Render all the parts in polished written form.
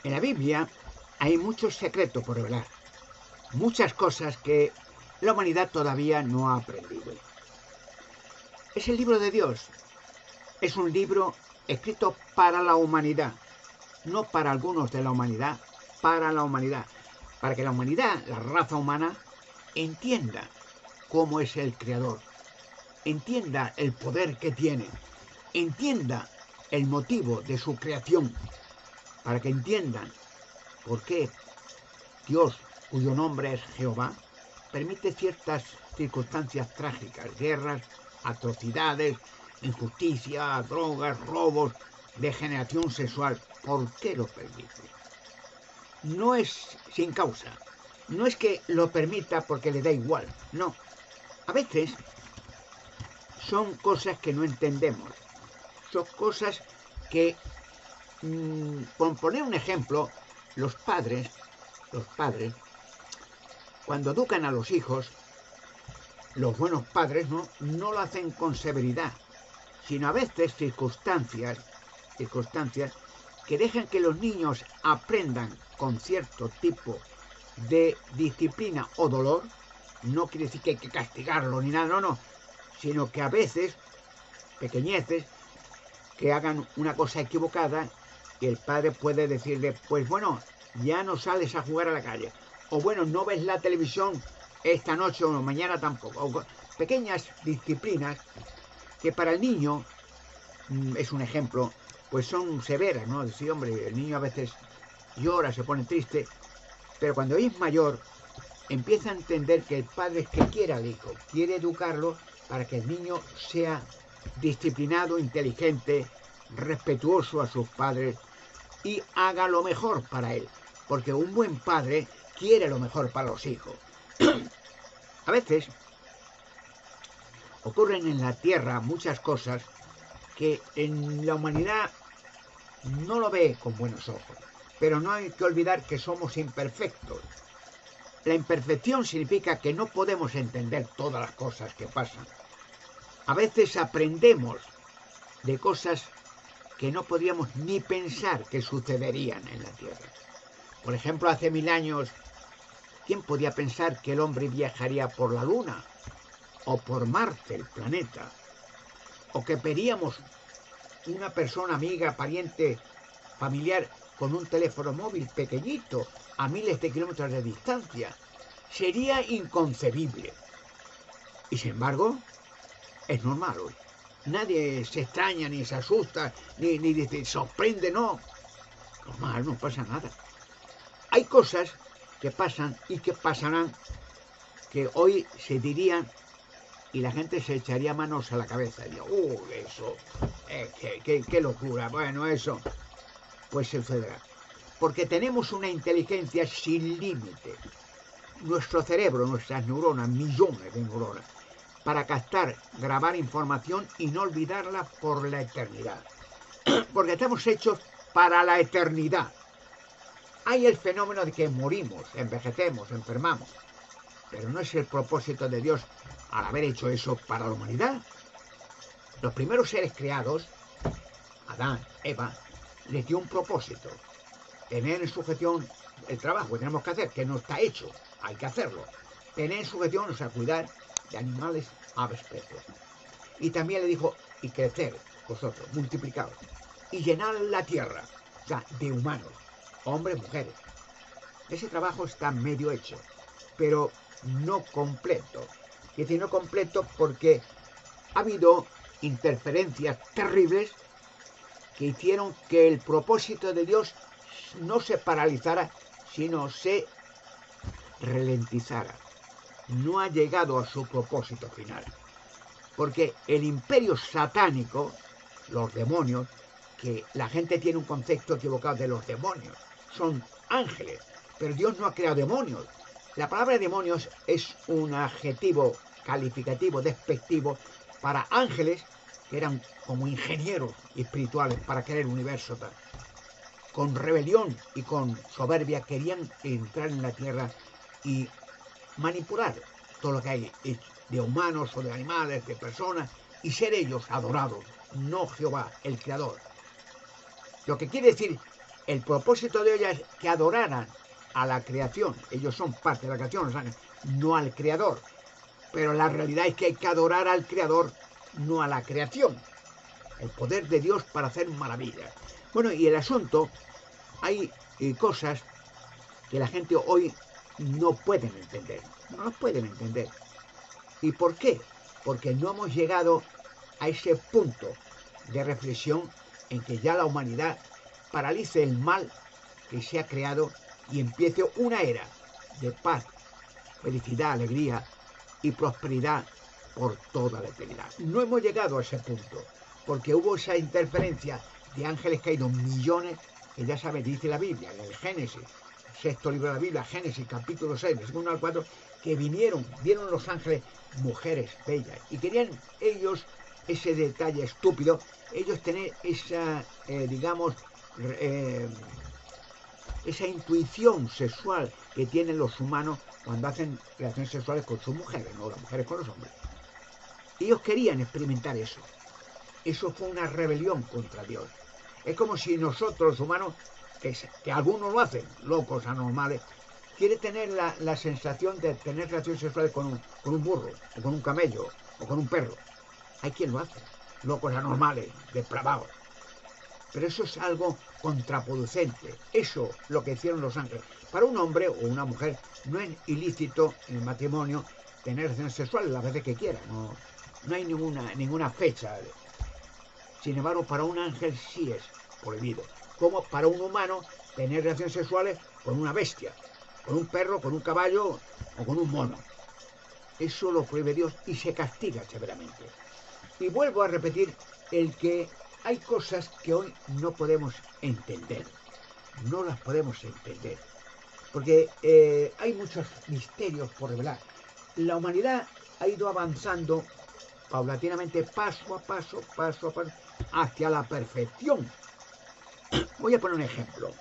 En la Biblia hay muchos secretos por revelar, muchas cosas que la humanidad todavía no ha aprendido. Es el libro de Dios, es un libro escrito para la humanidad, no para algunos de la humanidad, para la humanidad, para que la humanidad, la raza humana, entienda cómo es el Creador, entienda el poder que tiene, entienda el motivo de su creación, para que entiendan por qué Dios, cuyo nombre es Jehová, permite ciertas circunstancias trágicas, guerras, atrocidades, injusticia, drogas, robos, degeneración sexual. ¿Por qué lo permite? No es sin causa, no es que lo permita porque le da igual, no. A veces son cosas que no entendemos, son cosas que, por poner un ejemplo, los padres, cuando educan a los hijos, los buenos padres no lo hacen con severidad, sino a veces circunstancias que dejan que los niños aprendan con cierto tipo de disciplina o dolor. No quiere decir que hay que castigarlo ni nada, no, sino que a veces, pequeñeces, que hagan una cosa equivocada y el padre puede decirle, pues bueno, ya no sales a jugar a la calle, o bueno, no ves la televisión esta noche o mañana tampoco, o pequeñas disciplinas que para el niño, es un ejemplo, pues son severas, ¿no? Decir, hombre, el niño a veces llora, se pone triste, pero cuando es mayor empieza a entender que el padre es que quiere al hijo, quiere educarlo para que el niño sea disciplinado, inteligente, respetuoso a sus padres y haga lo mejor para él, porque un buen padre quiere lo mejor para los hijos. A veces ocurren en la tierra muchas cosas que en la humanidad no lo ve con buenos ojos, pero no hay que olvidar que somos imperfectos. La imperfección significa que no podemos entender todas las cosas que pasan. A veces aprendemos de cosas que no podíamos ni pensar que sucederían en la Tierra. Por ejemplo, hace 1000 años, ¿quién podía pensar que el hombre viajaría por la Luna? O por Marte, el planeta. O que veríamos una persona amiga, pariente, familiar, con un teléfono móvil pequeñito, a miles de kilómetros de distancia. Sería inconcebible. Y sin embargo, es normal hoy. Nadie se extraña, ni se asusta, ni dice, sorprende, no. Normal, no pasa nada. Hay cosas que pasan y que pasarán que hoy se dirían y la gente se echaría manos a la cabeza. Y diría, eso, qué locura. Bueno, eso, pues sucederá. Porque tenemos una inteligencia sin límite. Nuestro cerebro, nuestras neuronas, millones de neuronas, para captar, grabar información y no olvidarla por la eternidad. Porque estamos hechos para la eternidad. Hay el fenómeno de que morimos, envejecemos, enfermamos, pero no es el propósito de Dios al haber hecho eso para la humanidad. Los primeros seres creados, Adán, Eva, les dio un propósito, tener en sujeción el trabajo que tenemos que hacer, que no está hecho, hay que hacerlo. Tener en sujeción, o sea, cuidar de animales, aves, peces. Y también le dijo, y crecer, vosotros, multiplicados, y llenar la tierra, o sea, de humanos, hombres, mujeres. Ese trabajo está medio hecho, pero no completo. Es decir, no completo porque ha habido interferencias terribles que hicieron que el propósito de Dios no se paralizara, sino se ralentizara. No ha llegado a su propósito final. Porque el imperio satánico, los demonios, que la gente tiene un concepto equivocado de los demonios, son ángeles, pero Dios no ha creado demonios. La palabra demonios es un adjetivo calificativo, despectivo, para ángeles que eran como ingenieros espirituales para crear el universo. Con rebelión y con soberbia querían entrar en la tierra y manipular todo lo que hay de humanos o de animales, de personas, y ser ellos adorados, no Jehová, el Creador. Lo que quiere decir El propósito de ellos es que adoraran a la creación. Ellos son parte de la creación, los ángeles, no al creador. Pero la realidad es que hay que adorar al creador, no a la creación. El poder de Dios para hacer maravillas. Bueno, y el asunto, hay cosas que la gente hoy no pueden entender. No las pueden entender. ¿Y por qué? Porque no hemos llegado a ese punto de reflexión en que ya la humanidad paralice el mal que se ha creado y empiece una era de paz, felicidad, alegría y prosperidad por toda la eternidad. No hemos llegado a ese punto, porque hubo esa interferencia de ángeles caídos, millones, que ya sabes, dice la Biblia, en el Génesis, sexto libro de la Biblia, Génesis, capítulo 6, versículo 1 al 4, que vieron los ángeles mujeres bellas, y querían ellos, ese detalle estúpido, ellos tener esa, esa intuición sexual que tienen los humanos cuando hacen relaciones sexuales con sus mujeres, no las mujeres con los hombres. Ellos querían experimentar eso. Eso fue una rebelión contra Dios. Es como si nosotros, los humanos, que algunos lo hacen, locos, anormales, quieren tener la sensación de tener relaciones sexuales con un burro, o con un camello, o con un perro. Hay quien lo hace, locos, anormales, depravados. Pero eso es algo contraproducente. Eso lo que hicieron los ángeles. Para un hombre o una mujer no es ilícito en el matrimonio tener relaciones sexuales las veces que quiera. No hay ninguna fecha. Sin embargo, para un ángel sí es prohibido. Como para un humano tener relaciones sexuales con una bestia, con un perro, con un caballo o con un mono. Eso lo prohíbe Dios y se castiga severamente. Y vuelvo a repetir el que hay cosas que hoy no podemos entender. No las podemos entender. Porque hay muchos misterios por revelar. La humanidad ha ido avanzando paulatinamente, paso a paso, hacia la perfección. Voy a poner un ejemplo.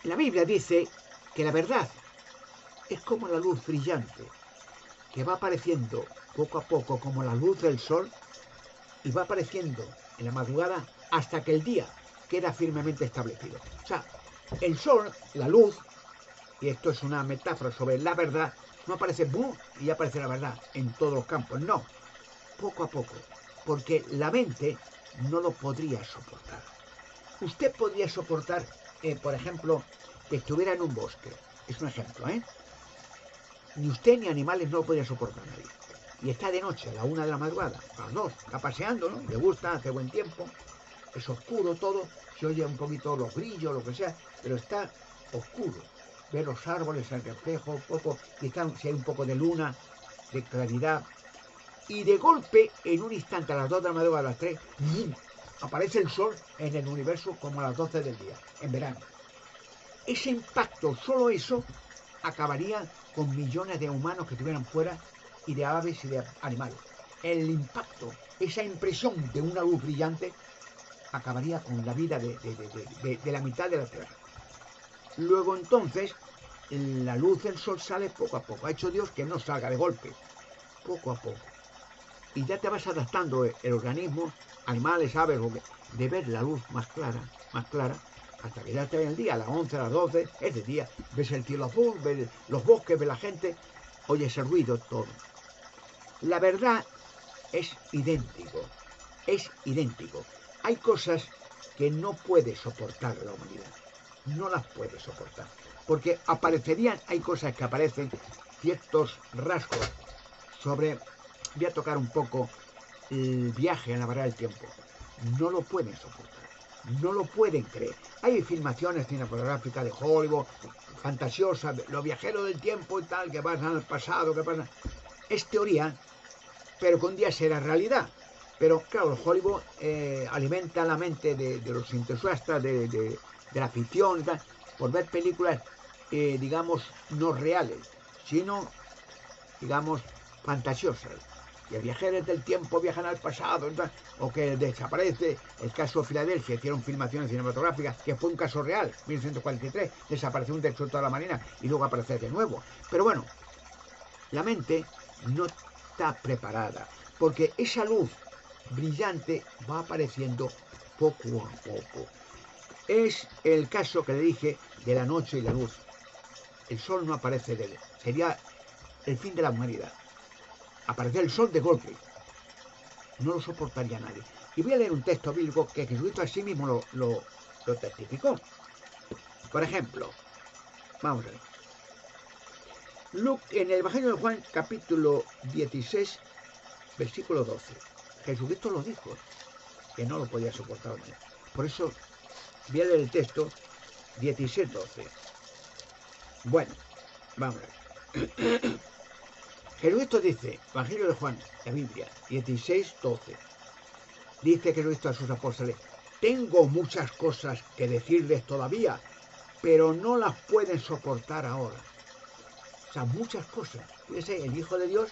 La Biblia dice que la verdad es como la luz brillante, que va apareciendo poco a poco como la luz del sol y va apareciendo en la madrugada hasta que el día queda firmemente establecido. O sea, el sol, la luz, y esto es una metáfora sobre la verdad, no aparece ¡bum! Y ya aparece la verdad en todos los campos, no, poco a poco, porque la mente no lo podría soportar. Usted podría soportar, por ejemplo, que estuviera en un bosque, es un ejemplo, ni usted ni animales no lo podrían soportar nadie. Y está de noche, a la 1 de la madrugada, a las 2, está paseando, ¿no? Le gusta, hace buen tiempo, es oscuro todo, se oye un poquito los grillos, lo que sea, pero está oscuro. Ver los árboles, el reflejo, poco, si hay un poco de luna, de claridad. Y de golpe, en un instante, a las 2 de la madrugada, a las 3, aparece el sol en el universo como a las 12 del día, en verano. Ese impacto, solo eso, acabaría con millones de humanos que estuvieran fuera y de aves y de animales. El impacto, esa impresión de una luz brillante, acabaría con la vida de la mitad de la Tierra. Luego entonces, la luz del sol sale poco a poco. Ha hecho Dios que no salga de golpe, poco a poco. Y ya te vas adaptando el organismo, animales, aves, de ver la luz más clara, hasta que ya esté en el día, a las 11, a las 12, es de día. Ves el cielo azul, ves los bosques, ves la gente, oyes el ruido, todo. La verdad es idéntico. Hay cosas que no puede soportar la humanidad. No las puede soportar. Porque hay cosas que aparecen, ciertos rasgos sobre... Voy a tocar un poco el viaje en la barrera del tiempo. No lo pueden soportar. No lo pueden creer. Hay filmaciones cinematográficas de Hollywood, fantasiosas, los viajeros del tiempo y tal, que pasan al pasado, que pasan... Es teoría, pero que un día será realidad. Pero claro, Hollywood alimenta la mente de los entusiastas de la ficción y tal, por ver películas, digamos, no reales, sino, digamos, fantasiosas. Y el viajero del tiempo viajan al pasado, o que desaparece. El caso de Filadelfia, hicieron filmaciones cinematográficas, que fue un caso real, 1943, desapareció un texto de toda la marina y luego aparece de nuevo. Pero bueno, la mente no está preparada, porque esa luz brillante va apareciendo poco a poco. es el caso que le dije de la noche y la luz. El sol no aparece de él. Sería el fin de la humanidad. Aparecer el sol de golpe. No lo soportaría nadie. Y voy a leer un texto bíblico que Jesucristo a sí mismo lo testificó. Por ejemplo, vamos a ver. En el Evangelio de Juan, capítulo 16, versículo 12. Jesucristo lo dijo, que no lo podía soportar. Por eso voy a leer el texto 16, 12. Bueno, vamos a ver. Jesucristo dice, Evangelio de Juan, la Biblia, 16, 12. Dice Jesucristo a sus apóstoles, tengo muchas cosas que decirles todavía, pero no las pueden soportar ahora. O sea, muchas cosas. Fíjese, el Hijo de Dios,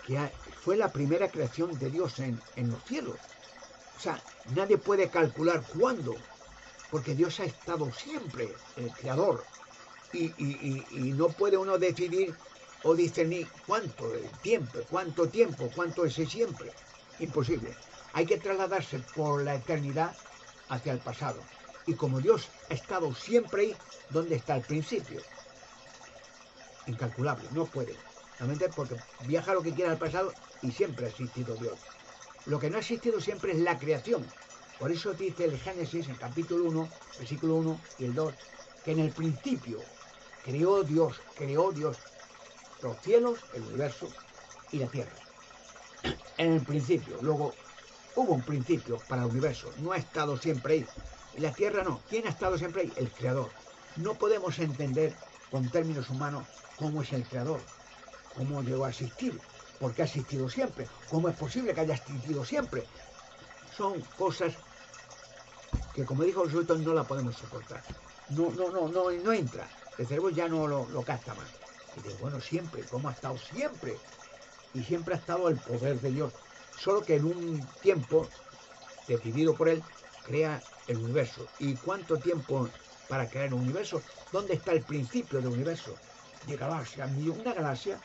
que fue la primera creación de Dios en los cielos. O sea, nadie puede calcular cuándo, porque Dios ha estado siempre, el Creador. Y no puede uno decidir o discernir cuánto tiempo, cuánto es siempre. Imposible. Hay que trasladarse por la eternidad hacia el pasado. Y como Dios ha estado siempre ahí, ¿dónde está el principio? Incalculable, no puede. Realmente porque viaja lo que quiera al pasado y siempre ha existido Dios. Lo que no ha existido siempre es la creación. Por eso dice el Génesis, en capítulo 1, versículo 1 y el 2, que en el principio creó Dios los cielos, el universo y la tierra. En el principio, luego hubo un principio para el universo, no ha estado siempre ahí. Y la tierra no. ¿Quién ha estado siempre ahí? El creador. No podemos entender con términos humanos cómo es el creador, cómo llegó a existir, por qué ha existido siempre, cómo es posible que haya existido siempre. Son cosas que, como dijo Jesucristo, no la podemos soportar. No entra. El cerebro ya no lo capta más. Y dice, bueno, siempre, ¿cómo ha estado siempre? Y siempre ha estado el poder de Dios. Solo que en un tiempo decidido por él, crea el universo. ¿Y cuánto tiempo para crear un universo? ¿Dónde está el principio del universo? De galaxias. Una galaxia,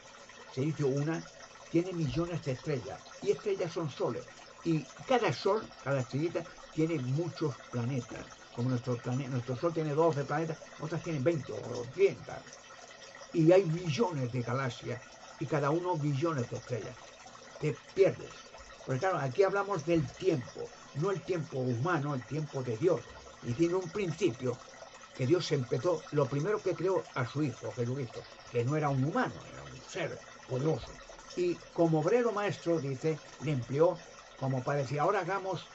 se dice una, tiene millones de estrellas. Y estrellas son soles. Y cada sol, cada estrellita, tiene muchos planetas. Como nuestro Sol tiene 12 planetas, otras tienen 20 o 30. Y hay millones de galaxias. Y cada uno billones de estrellas. Te pierdes. Porque claro, aquí hablamos del tiempo, no el tiempo humano, el tiempo de Dios. Y tiene un principio que Dios empezó, lo primero que creó a su Hijo, Jesucristo, que no era un humano, era un ser poderoso. Y como obrero maestro, dice, le empleó como para decir, ahora hagamos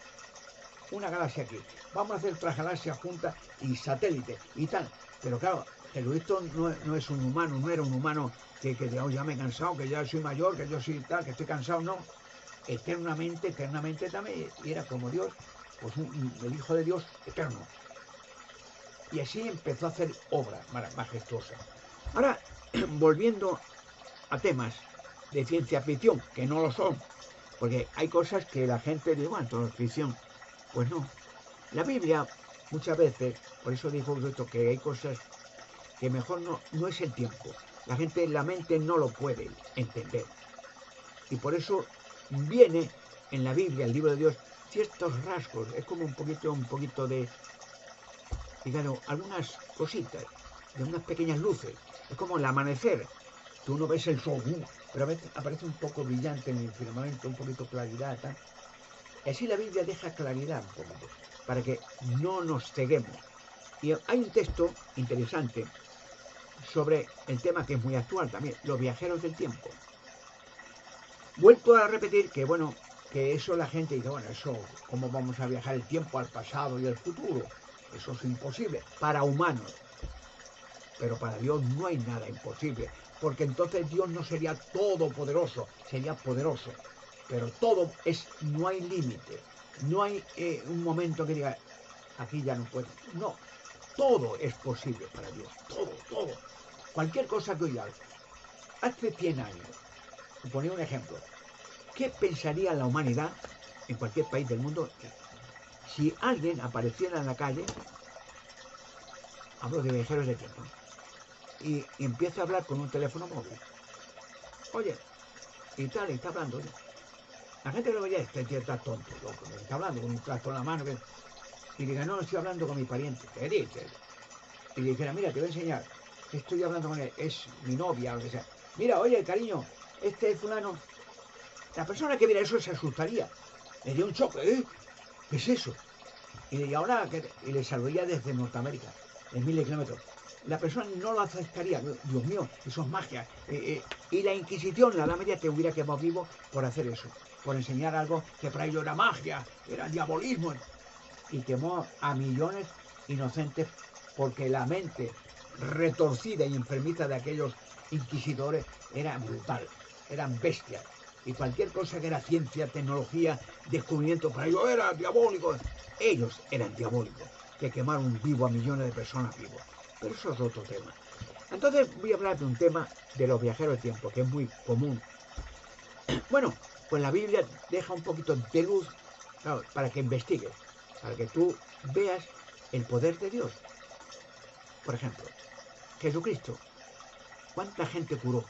una galaxia aquí, vamos a hacer otra galaxia juntas y satélite y tal. Pero claro, Jesucristo no es un humano, no era un humano que digamos, ya me he cansado, que ya soy mayor, que yo soy tal, que estoy cansado, no. Eternamente también, y era como Dios, pues el Hijo de Dios eterno. Y así empezó a hacer obras majestuosas. Ahora, volviendo a temas de ciencia ficción, que no lo son, porque hay cosas que la gente dice, bueno, todo es ficción. Pues no. La Biblia, muchas veces, por eso dijo esto, que hay cosas que mejor no es el tiempo. La gente, la mente no lo puede entender. Y por eso viene en la Biblia, el libro de Dios, ciertos rasgos, es como un poquito de, digamos, algunas cositas, de unas pequeñas luces, es como el amanecer, tú no ves el sol, pero a veces aparece un poco brillante en el firmamento, un poquito claridad, tal. Y así la Biblia deja claridad un poquito, para que no nos ceguemos. Y hay un texto interesante sobre el tema que es muy actual también, los viajeros del tiempo. Vuelto a repetir que, bueno, que eso la gente dice, bueno, eso, ¿cómo vamos a viajar el tiempo al pasado y al futuro? Eso es imposible para humanos. Pero para Dios no hay nada imposible, porque entonces Dios no sería todopoderoso, sería poderoso. Pero todo es, no hay límite, no hay un momento que diga, aquí ya no puedo. No, todo es posible para Dios, todo. Cualquier cosa que oiga, hace 100 años, ponía un ejemplo, ¿qué pensaría la humanidad en cualquier país del mundo si alguien apareciera en la calle, hablo de viajeros de tiempo, y empieza a hablar con un teléfono móvil? Oye, y tal, y está hablando. Oye. La gente lo vería, este tío está tonto, loco, está hablando con un trasto en la mano. y diga, no, estoy hablando con mi pariente, ¿qué dices? Y le dijera, mira, te voy a enseñar, estoy hablando con él, es mi novia, o lo que sea. Mira, oye, cariño, este fulano, la persona que viera eso se asustaría, le dio un choque, ¿eh? ¿Qué es eso? Y ahora, y le saludaría desde Norteamérica, en miles de kilómetros. La persona no lo aceptaría, Dios mío, eso es magia. Y la Inquisición, la Edad Media, te hubiera quemado vivo por hacer eso, por enseñar algo que para ellos era magia, era diabolismo. Y quemó a millones inocentes porque la mente retorcida y enfermiza de aquellos inquisidores era brutal, eran bestias. Y cualquier cosa que era ciencia, tecnología, descubrimiento, para ellos era diabólico. Ellos eran diabólicos, que quemaron vivo a millones de personas vivos. Pero eso es otro tema. Entonces voy a hablar de un tema de los viajeros del tiempo, que es muy común. Bueno, pues la Biblia deja un poquito de luz, claro, para que investigues, para que tú veas el poder de Dios. Por ejemplo, Jesucristo, ¿cuánta gente curó?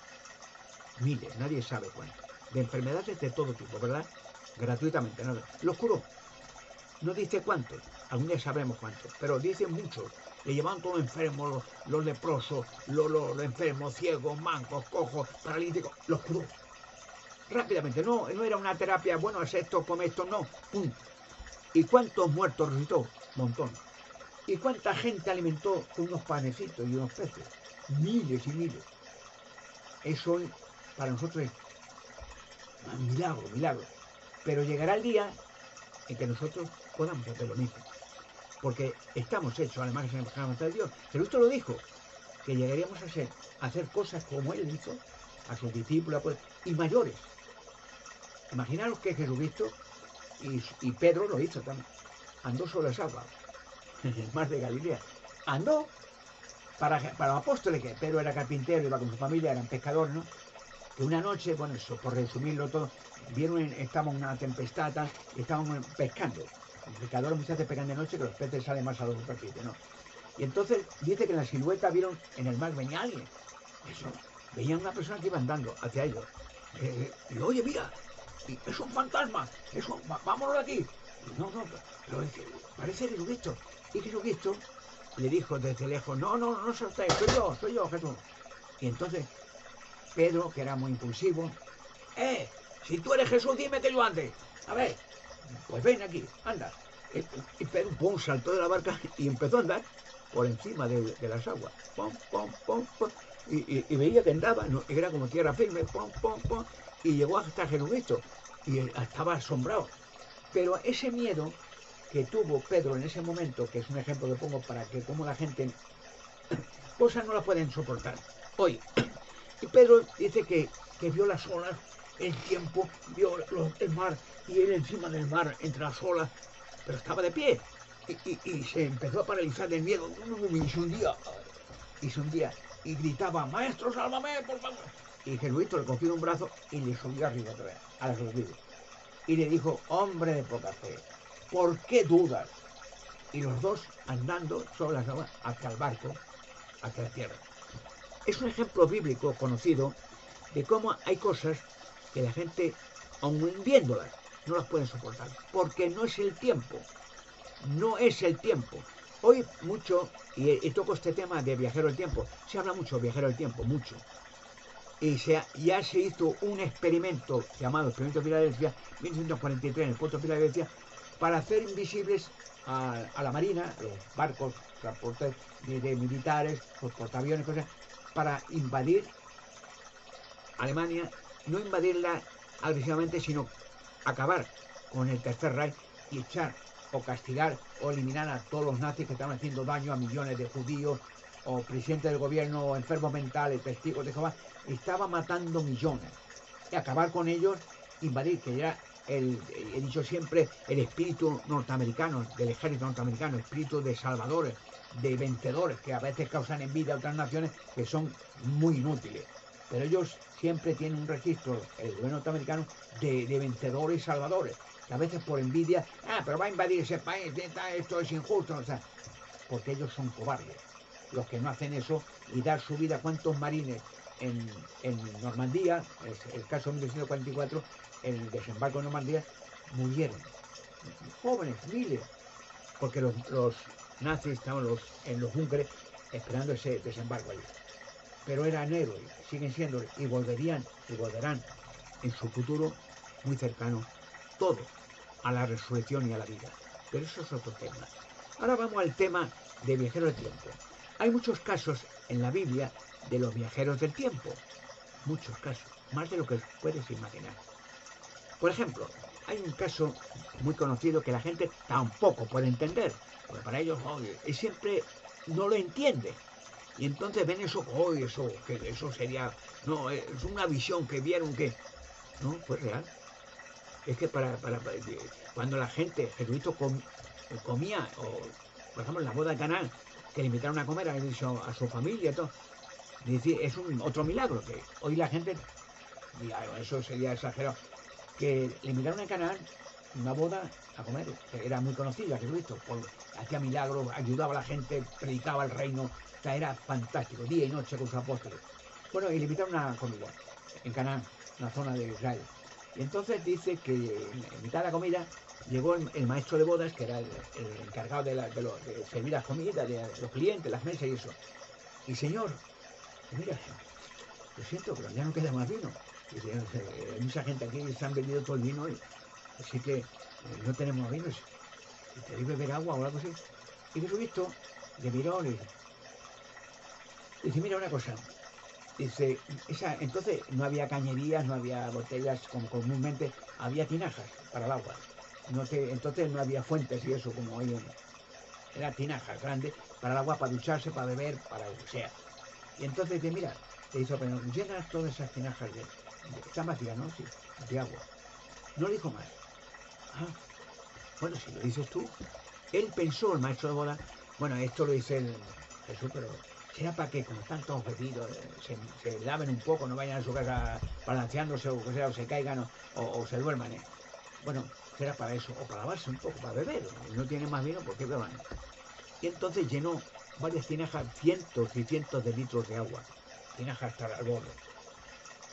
Miles, nadie sabe cuánto. De enfermedades de todo tipo, ¿verdad? Gratuitamente, nada. Los curó. No dice cuántos, algún día sabremos cuántos, pero dice muchos. Le llevaban todos enfermos, los leprosos, los enfermos, ciegos, mancos, cojos, paralíticos. Los curó. Rápidamente, no era una terapia, bueno, es esto, come esto, no. ¡Pum! ¿Y cuántos muertos resucitó? Montón. ¿Y cuánta gente alimentó con unos panecitos y unos peces? Miles y miles. Eso para nosotros es un milagro, milagro. Pero llegará el día en que nosotros podamos hacer lo mismo. Porque estamos hechos a la imagen y semejanza de Dios. Jesucristo lo dijo, que llegaríamos a hacer cosas como Él hizo, a sus discípulos, y mayores. Imaginaros que Jesucristo y Pedro lo hizo también. Andó sobre las aguas, en el mar de Galilea. Andó para los apóstoles, que Pedro era carpintero, iba con su familia, eran pescadores, ¿no? Que una noche, bueno, eso por resumirlo todo, estábamos en una tempestad y estábamos pescando. Los pescadores muchas veces pescan de noche, que los peces salen más a la superficie, ¿no? Y entonces dice que en la silueta vieron en el mar venía alguien. Eso, veían una persona que iba andando hacia ellos. Y oye, mira, es un fantasma, vámonos de aquí. Y no, pero parece Jesucristo. Y Jesucristo le dijo desde lejos, no soy usted, soy yo, Jesús. Y entonces Pedro, que era muy impulsivo, si tú eres Jesús, dime que yo ande. A ver, pues ven aquí, anda. Y Pedro, pum, saltó de la barca y empezó a andar por encima de las aguas. Pum, pum, pum, pum. Y veía que andaba, no, era como tierra firme, pum, pum, pum. Y llegó hasta Jesucristo. Y estaba asombrado. Pero ese miedo que tuvo Pedro en ese momento, que es un ejemplo que pongo para que como la gente cosas no las pueden soportar. Hoy, y Pedro dice que vio las olas, el tiempo, vio el mar, y él encima del mar, entre las olas, pero estaba de pie. Y se empezó a paralizar del miedo, y se hundía, y gritaba, maestro, sálvame, por favor. Y Jesucristo le cogió un brazo y le subió arriba otra vez, a las rodillas. Y le dijo, hombre de poca fe, ¿por qué dudas? Y los dos andando sobre las aguas hacia el barco, hacia la tierra. Es un ejemplo bíblico conocido de cómo hay cosas que la gente, aun viéndolas, no las pueden soportar, porque no es el tiempo, no es el tiempo. Hoy mucho, y toco este tema de viajero del tiempo, se habla mucho de viajero del tiempo, mucho. Y ya se hizo un experimento llamado Experimento de Filadelfia, 1943, en el puerto de Filadelfia, para hacer invisibles a la marina, los barcos, transportes de militares, los portaaviones, cosas, para invadir Alemania, no invadirla agresivamente, sino acabar con el Tercer Reich y echar o castigar o eliminar a todos los nazis que estaban haciendo daño a millones de judíos o presidentes del gobierno o enfermos mentales, testigos de Jehová. Estaba matando millones. Y acabar con ellos, invadir, que era he dicho siempre, el espíritu norteamericano, del ejército norteamericano, espíritu de salvadores, de vencedores, que a veces causan envidia a otras naciones que son muy inútiles. Pero ellos siempre tienen un registro, el gobierno norteamericano, de vencedores y salvadores, que a veces por envidia, pero va a invadir ese país, esto es injusto, o sea, porque ellos son cobardes, los que no hacen eso y dar su vida. ¿Cuántos marines en Normandía, el caso de 1944, el desembarco en Normandía, murieron? Jóvenes, miles. porque los nazis estaban en los búnkeres esperando ese desembarco allí. Pero eran héroes, siguen siendo, y volverán en su futuro muy cercano, todo a la resurrección y a la vida. Pero eso es otro tema. Ahora vamos al tema de viajeros del tiempo. Hay muchos casos en la Biblia de los viajeros del tiempo. Muchos casos, más de lo que puedes imaginar. Por ejemplo, hay un caso muy conocido que la gente tampoco puede entender, porque para ellos y siempre no lo entiende. Y entonces ven eso, eso sería, no, es una visión que vieron que, no, fue real. Es que cuando la gente, Jesucristo comía, o por ejemplo en la boda de Caná, que le invitaron a comer a su familia y todo, es otro milagro, que hoy la gente, eso sería exagerado, que le invitaron a Caná una boda a comer, que era muy conocida, Jesucristo, hacía milagros, ayudaba a la gente, predicaba el reino, o sea, era fantástico, día y noche con sus apóstoles. Bueno, y le invitaron a una comida en Canaán, una zona de Israel. Y entonces dice que en mitad de la comida llegó el maestro de bodas, que era el encargado de servir las comidas, de los clientes, las mesas y eso. Y señor, mira, lo siento, pero ya no queda más vino. Y dice, hay mucha gente aquí, se han bebido todo el vino hoy, así que no tenemos vino. Si queréis beber agua o algo así. Y Jesucristo le miró y dice, mira una cosa. Dice, entonces no había cañerías, no había botellas como comúnmente, había tinajas para el agua. Entonces no había fuentes y eso como hoy era tinajas grandes para el agua, para ducharse, para beber, para lo que sea. Y entonces dice, mira, le hizo, pero llenas todas esas tinajas están vacías, ¿no? Sí, de agua. No le dijo más. Ah, bueno, si lo dices tú. Él pensó, el maestro de boda, bueno, esto lo dice Jesús, pero será para que, como están todos bebidos, se laven un poco, no vayan a su casa balanceándose o que sea, o se caigan o se duerman. Bueno, será para eso, o para lavarse un poco, para beber. No tienen más vino, ¿por qué beban? Y entonces llenó varias tinajas, cientos y cientos de litros de agua, tinajas hasta el borde.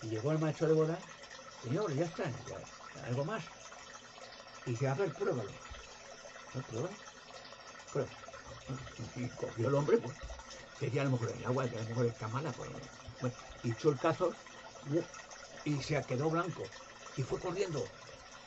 Y llegó el maestro de boda, señor, ya está, algo más. Y dice, a ver, pruébalo. ¿No prueba? Prueba. Y cogió el hombre, pues, decía a lo mejor el agua, que a lo mejor está mala, pues, bueno, y echó el cazo y se quedó blanco. Y fue corriendo,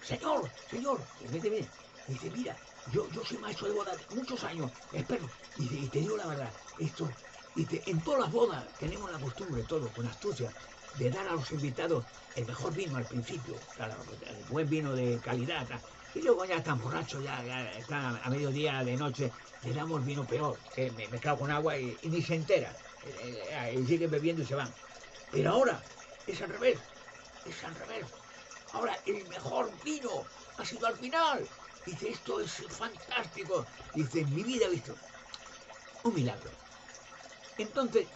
señor, señor, y dice, mira, yo soy maestro de bodas muchos años, espero, y te digo la verdad, esto, en todas las bodas tenemos la costumbre, todo, con astucia, de dar a los invitados el mejor vino al principio, claro, el buen vino de calidad, y luego ya están borrachos, ya están a mediodía de noche, le damos vino peor, mezclado con agua y ni se entera, y siguen bebiendo y se van. Pero ahora es al revés, es al revés. Ahora el mejor vino ha sido al final. Dice, esto es fantástico. Dice, en mi vida he visto un milagro. Entonces,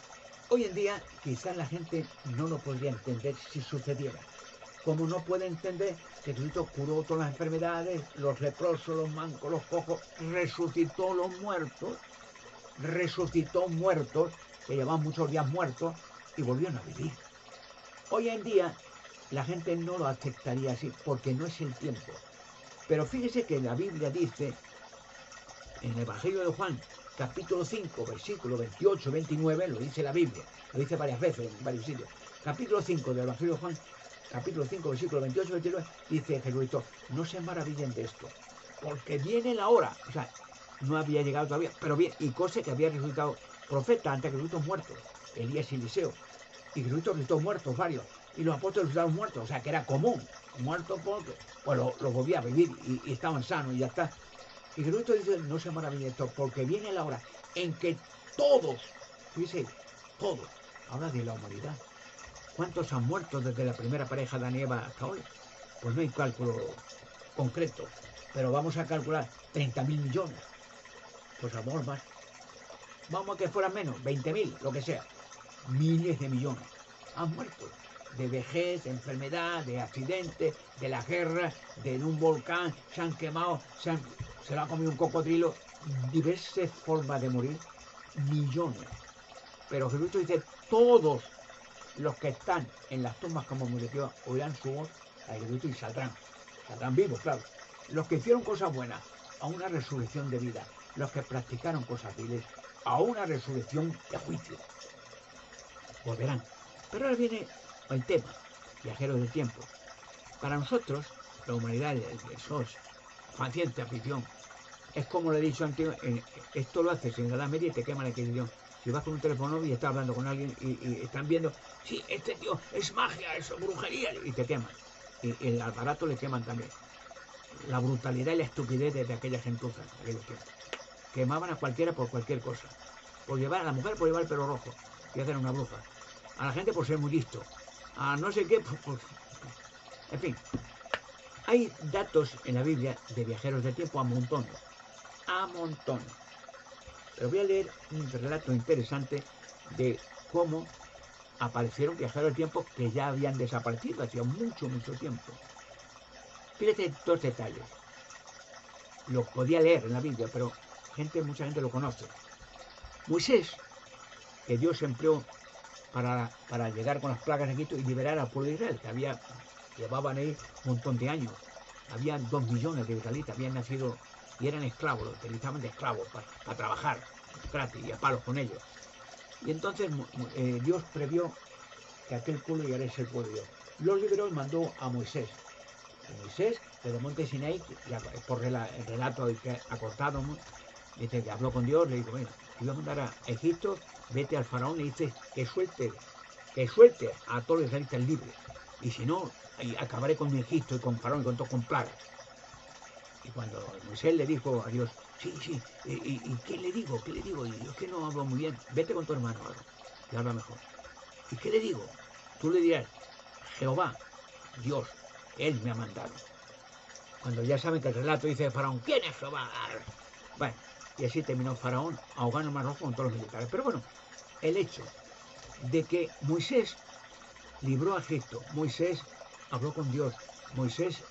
hoy en día quizás la gente no lo podría entender si sucediera. Como no puede entender que Cristo curó todas las enfermedades, los leprosos, los mancos, los cojos, resucitó muertos, que llevaban muchos días muertos, y volvieron a vivir. Hoy en día la gente no lo aceptaría así, porque no es el tiempo. Pero fíjese que la Biblia dice, en el Evangelio de Juan, capítulo 5, versículo 28, 29, lo dice la Biblia, lo dice varias veces en varios sitios. Capítulo 5 del Evangelio de Juan, capítulo 5, versículo 28, 29, dice Jesucristo, no se maravillen de esto, porque viene la hora, o sea, no había llegado todavía, pero bien, y cosa que había resucitado profeta antes que Jesucristo muertos, Elías y Eliseo, y Jesucristo resucitó muertos varios, y los apóstoles resucitaron muertos, o sea, que era común, muertos porque, pues los volvía a vivir y estaban sanos y ya está. Y Jesucristo dice, no se maravillen esto, porque viene la hora en que todos, fíjese, todos, habla de la humanidad. ¿Cuántos han muerto desde la primera pareja de Eva hasta hoy? Pues no hay cálculo concreto, pero vamos a calcular 30.000 millones. Pues a lo mejor más. Vamos a que fueran menos, 20.000, lo que sea. Miles de millones han muerto. De vejez, de enfermedad, de accidente, de la guerra, de un volcán, se han quemado, se lo ha comido un cocodrilo. Diversas formas de morir, millones. Pero Jesucristo dice, todos los que están en las tumbas como murió oirán su voz a Jesucristo y saldrán vivos, claro. Los que hicieron cosas buenas a una resurrección de vida. Los que practicaron cosas viles, a una resurrección de juicio. Volverán. Pero ahora viene el tema, viajeros del tiempo. Para nosotros, la humanidad, eso es ciencia ficción. Es como le he dicho antes, esto lo haces en la Edad Media y te quema la Inquisición. Si vas con un teléfono y estás hablando con alguien y están viendo, sí, este tío es magia, es brujería, y te queman. Y el aparato le queman también. La brutalidad y la estupidez de aquella gentuza, de aquellos tiempos. Quemaban a cualquiera por cualquier cosa. Por llevar a la mujer por llevar el pelo rojo y hacer una bruja. A la gente por ser muy listo. A no sé qué, pues, en fin. Hay datos en la Biblia de viajeros del tiempo a montón. A montón. Pero voy a leer un relato interesante de cómo aparecieron viajeros del tiempo que ya habían desaparecido hacía mucho, mucho tiempo. Fíjate dos detalles. Lo podía leer en la Biblia, pero mucha gente lo conoce. Moisés, que Dios empleó para llegar con las plagas de Egipto y liberar al pueblo de Israel, que llevaban ahí un montón de años. Había 2 millones de israelitas, habían nacido y eran esclavos, los utilizaban de esclavos para trabajar gratis y a palos con ellos. Y entonces Dios previó que aquel pueblo llegara a ser pueblo de Dios. Los liberó y mandó a Moisés. Y Moisés, desde el monte Sinaí, por el relato que ha cortado, dice que habló con Dios, le dijo, bueno, te voy a mandar a Egipto, vete al faraón y dice que suelte a todos los israelitas libres. Y si no, acabaré con Egipto y con faraón y con todo, con plagas. Y cuando Moisés le dijo a Dios, sí, ¿y qué le digo? ¿Qué le digo? Y yo es que no hablo muy bien, vete con tu hermano ahora, que habla mejor. ¿Y qué le digo? Tú le dirás, Jehová, Dios, Él me ha mandado. Cuando ya saben que el relato dice Faraón, ¿quién es Jehová? Bueno, y así terminó Faraón ahogando el Mar Rojo con todos los militares. Pero bueno, el hecho de que Moisés libró a Egipto, Moisés habló con Dios, Moisés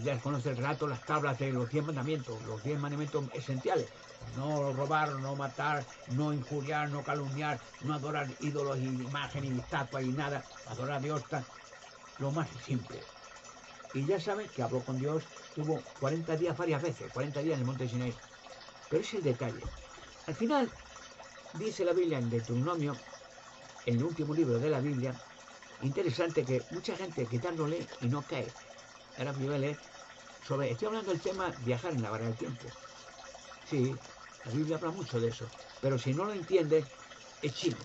ya conoce el relato, las tablas de los 10 mandamientos, los 10 mandamientos esenciales. No robar, no matar, no injuriar, no calumniar, no adorar ídolos y imágenes y estatuas y nada, adorar a Dios, lo más simple. Y ya saben que habló con Dios, tuvo 40 días varias veces, 40 días en el monte Sinaí. Pero es el detalle. Al final, dice la Biblia en Deuteronomio, en el último libro de la Biblia, interesante que mucha gente quitándole y no cae. Ahora me voy a leer estoy hablando del tema viajar en la barra del tiempo. Sí, la Biblia habla mucho de eso, pero si no lo entiendes, es chino.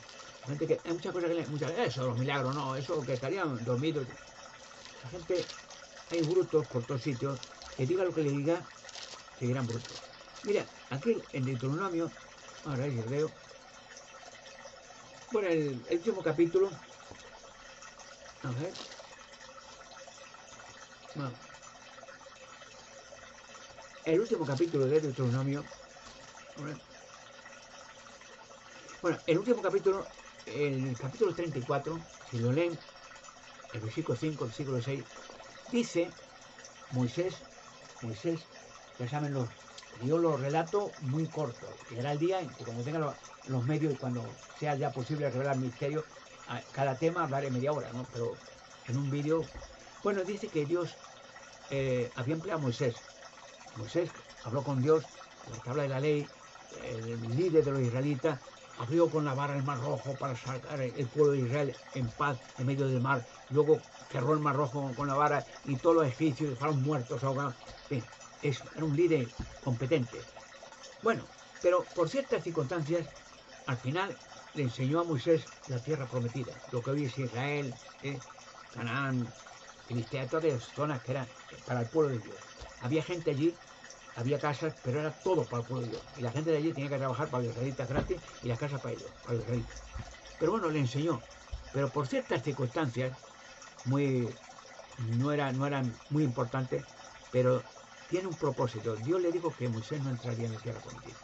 Hay muchas cosas que leen, eso, los milagros, no, eso que estarían dormidos. La gente, hay brutos por todos sitios, que diga lo que le diga, seguirán brutos. Mira, aquí en Deuteronomio, ahora yo leo, bueno, el último capítulo, a ver, bueno, el último capítulo de Deuteronomio, bueno, el último capítulo, el capítulo 34, si lo leen, el versículo 5, el versículo 6, dice Moisés, ya saben, yo lo relato muy corto. Llegará el día en que cuando tenga los medios y cuando sea ya posible revelar misterio, a cada tema hablaré media hora, ¿no? Pero en un vídeo, bueno, dice que Dios había empleado a Moisés. Moisés habló con Dios, la tabla de la ley, el líder de los israelitas, abrió con la vara el Mar Rojo para sacar el pueblo de Israel en paz en medio del mar. Luego cerró el Mar Rojo con la vara y todos los egipcios fueron muertos, ahogados. En fin, era un líder competente. Bueno, pero por ciertas circunstancias, al final le enseñó a Moisés la tierra prometida, lo que hoy es Israel, Canaán, Filistea, todas las zonas que eran para el pueblo de Dios. Había gente allí, había casas, pero era todo para el pueblo de Dios. Y la gente de allí tenía que trabajar para los israelitas gratis y las casas para ellos, para los israelitas. Pero bueno, le enseñó. Pero por ciertas circunstancias, no eran muy importantes, pero tiene un propósito. Dios le dijo que Moisés no entraría en la tierra prometida.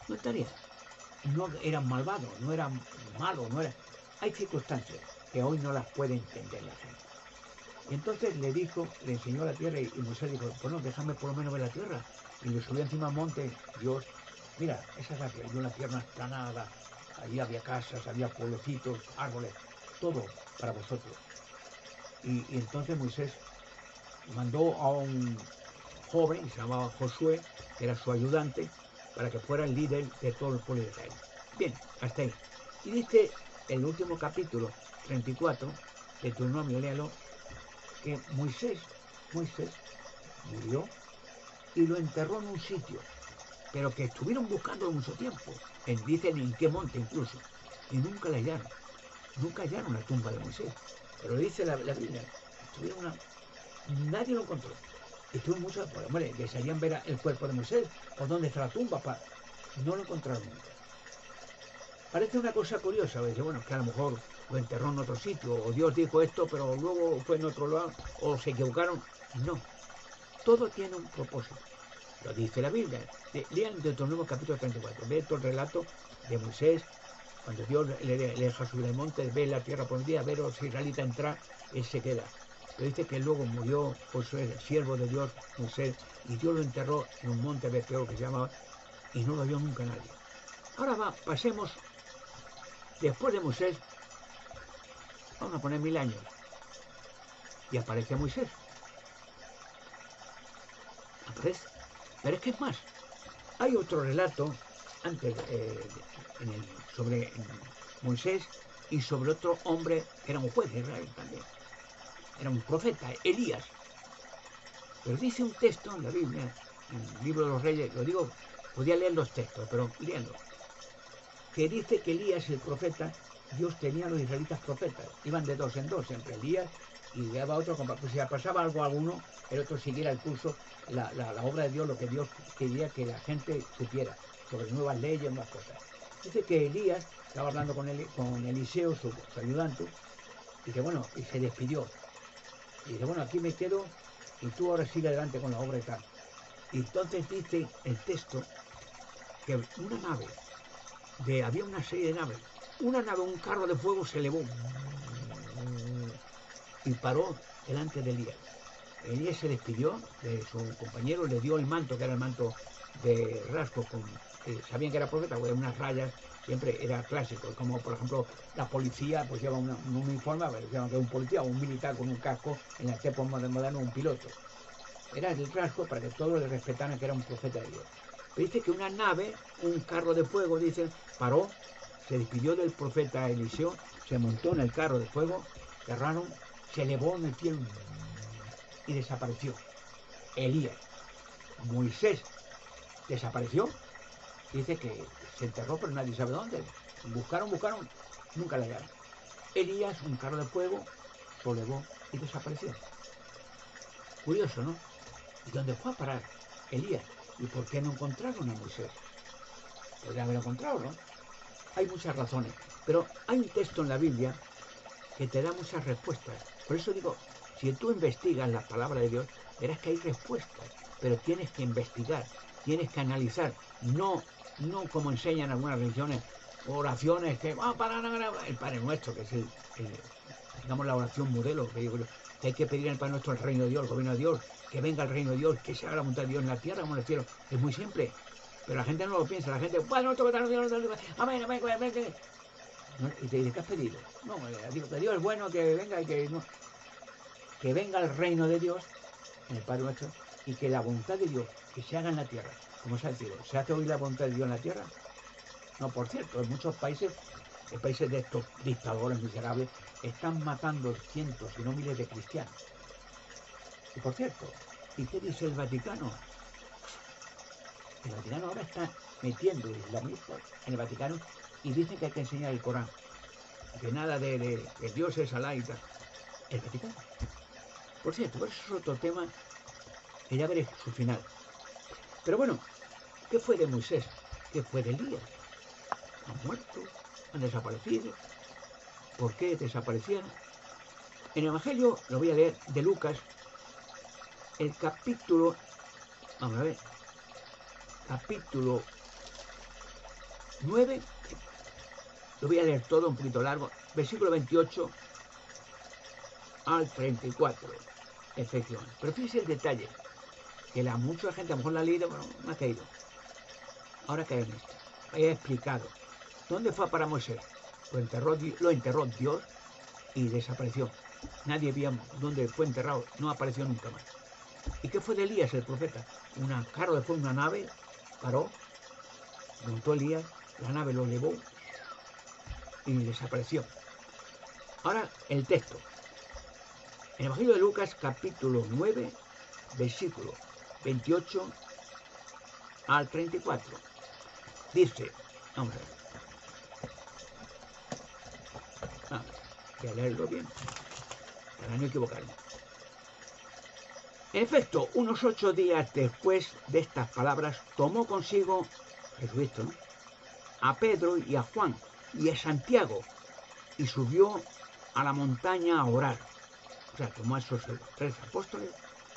No estaría. No eran malvados, no eran malos, no eran... Hay circunstancias que hoy no las puede entender la gente. Y entonces le enseñó la tierra y Moisés dijo, bueno, déjame por lo menos ver la tierra. Y le subió encima al monte, Dios, mira, esa es la tierra, una tierra esplanada, allí había casas, había pueblecitos, árboles, todo para vosotros. Y entonces Moisés mandó a un joven, se llamaba Josué, que era su ayudante, para que fuera el líder de todo el pueblo de Israel. Bien, hasta ahí. Y dice el último capítulo, 34, de Deuteronomio, léalo, que Moisés murió y lo enterró en un sitio, pero que estuvieron buscando mucho tiempo, dicen en qué monte incluso, y nunca la hallaron. Nunca hallaron la tumba de Moisés. Pero dice la Biblia, nadie lo encontró. Y tuvo muchos, pues, hombre, desearían ver el cuerpo de Moisés, o dónde está la tumba, no lo encontraron nunca. Parece una cosa curiosa, ¿ves? Bueno, que a lo mejor lo enterró en otro sitio, o Dios dijo esto, pero luego fue en otro lado, o se equivocaron. No, todo tiene un propósito. Lo dice la Biblia. Lean Deuteronomio capítulo 34, ve todo el relato de Moisés, cuando Dios le deja subir al monte, ve la tierra prometida, ver a los israelitas entrar, él se queda. Pero dice que luego murió Josué, el siervo de Dios, Moisés, y Dios lo enterró en un monte de Beteo que se llamaba, y no lo vio nunca nadie. Ahora pasemos, después de Moisés, vamos a poner 1000 años, y aparece Moisés. Aparece. Pero es que es más, hay otro relato antes sobre Moisés y sobre otro hombre que era un juez de Israel también. Era un profeta, Elías. Pero dice un texto en la Biblia, en el libro de los Reyes, lo digo, podía leer los textos, pero léanlo, que dice que Elías, el profeta, Dios tenía a los israelitas profetas, iban de dos en dos, siempre Elías y daba otro, pues si pasaba algo a uno, el otro siguiera el curso, la obra de Dios, lo que Dios quería que la gente supiera sobre nuevas leyes, nuevas cosas. Dice que Elías estaba hablando con Eliseo, su ayudante, y dice, bueno, y se despidió. Y dice, bueno, aquí me quedo y tú ahora sigue adelante con la obra y tal. Y entonces dice el texto que una nave, había una serie de naves, una nave, un carro de fuego se elevó y paró delante de Elías. Elías se despidió de su compañero, le dio el manto, que era el manto de rasgos, sabían que era profeta, porque unas rayas siempre era clásico, como por ejemplo la policía pues lleva un uniforme, llaman que es un policía o un militar con un casco, en la tiempo moderno un piloto. Era el rasgo para que todos le respetaran que era un profeta de Dios. Pero dice que una nave, un carro de fuego, dicen, paró, se despidió del profeta Eliseo, se montó en el carro de fuego, cerraron, se elevó en el cielo y desapareció. Elías, Moisés, desapareció. Dice que se enterró, pero nadie sabe dónde. Buscaron, nunca la hallaron. Elías, un carro de fuego, se elevó y desapareció. Curioso, ¿no? ¿Y dónde fue a parar Elías? ¿Y por qué no encontraron a Moisés? Podrían haber encontrado, ¿no? Hay muchas razones, pero hay un texto en la Biblia que te da muchas respuestas. Por eso digo, si tú investigas la palabra de Dios, verás que hay respuestas, pero tienes que investigar, tienes que analizar, no como enseñan algunas religiones, oraciones que el Padre Nuestro, que es digamos la oración modelo, que hay que pedir al Padre Nuestro el reino de Dios, el gobierno de Dios, que venga el reino de Dios, que se haga la voluntad de Dios en la tierra como en el cielo. Es muy simple, pero la gente no lo piensa, la gente, bueno, amén, amén. Y te dice, ¿qué has pedido? No, digo, que Dios es bueno, que venga y que venga el reino de Dios en el Padre Nuestro y que la voluntad de Dios que se haga en la tierra, como se ha dicho, ¿se hace hoy la voluntad de Dios en la tierra? No, por cierto, en muchos países de estos dictadores miserables, están matando cientos, si no miles de cristianos. Y por cierto, ¿y qué dice el Vaticano? El Vaticano ahora está metiendo islamistas en el Vaticano y dicen que hay que enseñar el Corán. Que nada de Dios es Alá y tal. El Vaticano. Por cierto, pero eso es otro tema que ya veré su final. Pero bueno, ¿qué fue de Moisés? ¿Qué fue de Elías? ¿Han muerto? ¿Han desaparecido? ¿Por qué desaparecieron? En el Evangelio, lo voy a leer, de Lucas, el capítulo, vamos a ver, capítulo 9, lo voy a leer todo, un poquito largo, versículo 28 al 34, efectivamente. Pero fíjese el detalle, que mucha gente a lo mejor la ha leído, pero no ha caído. Ahora cae en esto. He explicado. ¿Dónde fue para Moisés? Lo enterró Dios y desapareció. Nadie vio dónde fue enterrado, no apareció nunca más. ¿Y qué fue de Elías el profeta? Una carro de fuego, una nave, paró, montó Elías, la nave lo llevó y desapareció. Ahora el texto. En el Evangelio de Lucas, capítulo 9, versículo 28 al 34. Dice, vamos a ver. Voy a leerlo bien, para no equivocarme. En efecto, unos 8 días después de estas palabras, tomó consigo Jesucristo, ¿no?, a Pedro y a Juan y a Santiago y subió a la montaña a orar. O sea, tomó a esos 3 apóstoles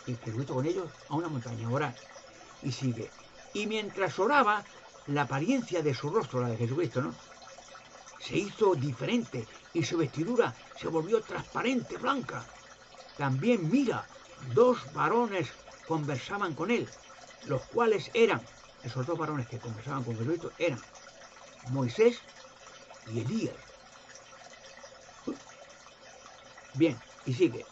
y Jesucristo con ellos a una montaña a orar. Y sigue. Y mientras oraba, la apariencia de su rostro, la de Jesucristo, ¿no?, se hizo diferente y su vestidura se volvió transparente, blanca. También mira, 2 varones conversaban con él, los cuales eran, esos 2 varones que conversaban con Jesucristo, eran Moisés y Elías. Bien, y sigue.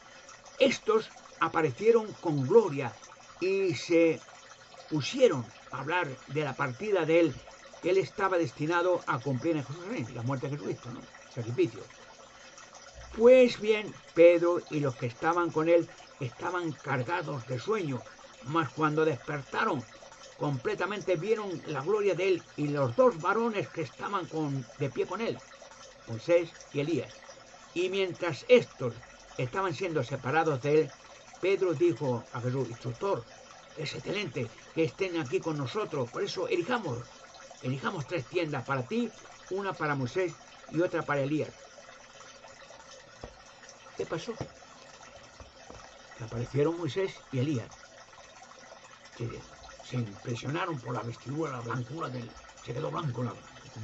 Estos aparecieron con gloria y se pusieron a hablar de la partida de él, que él estaba destinado a cumplir en Jerusalén, la muerte de Jesucristo, ¿no?, sacrificio. Pues bien, Pedro y los que estaban con él estaban cargados de sueño, mas cuando despertaron completamente vieron la gloria de él y los 2 varones que estaban de pie con él, Moisés y Elías. Y mientras estos estaban siendo separados de él, Pedro dijo a Jesús, instructor, es excelente que estén aquí con nosotros, por eso elijamos 3 tiendas para ti, una para Moisés y otra para Elías. ¿Qué pasó? Que aparecieron Moisés y Elías, que se impresionaron por la vestidura, la blancura de él, se quedó blanco,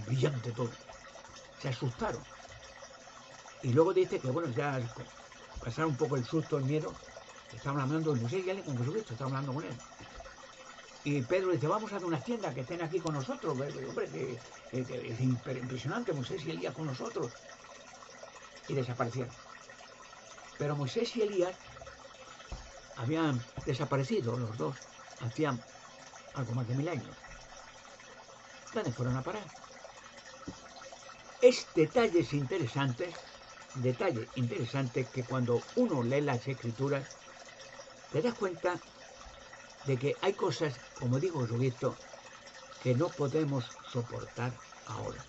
brillante todo, se asustaron. Y luego dice que, bueno, ya pasaron un poco el susto, el miedo, estaban hablando de Moisés y Elías con Jesucristo, estaban hablando con él. Y Pedro dice, vamos a unas tiendas que estén aquí con nosotros, hombre, que es impresionante, Moisés y Elías con nosotros. Y desaparecieron. Pero Moisés y Elías habían desaparecido los 2, hacían algo más de 1000 años. ¿Dónde fueron a parar? Es detalle interesante que cuando uno lee las Escrituras, te das cuenta de que hay cosas, como digo Jesucristo, que no podemos soportar ahora.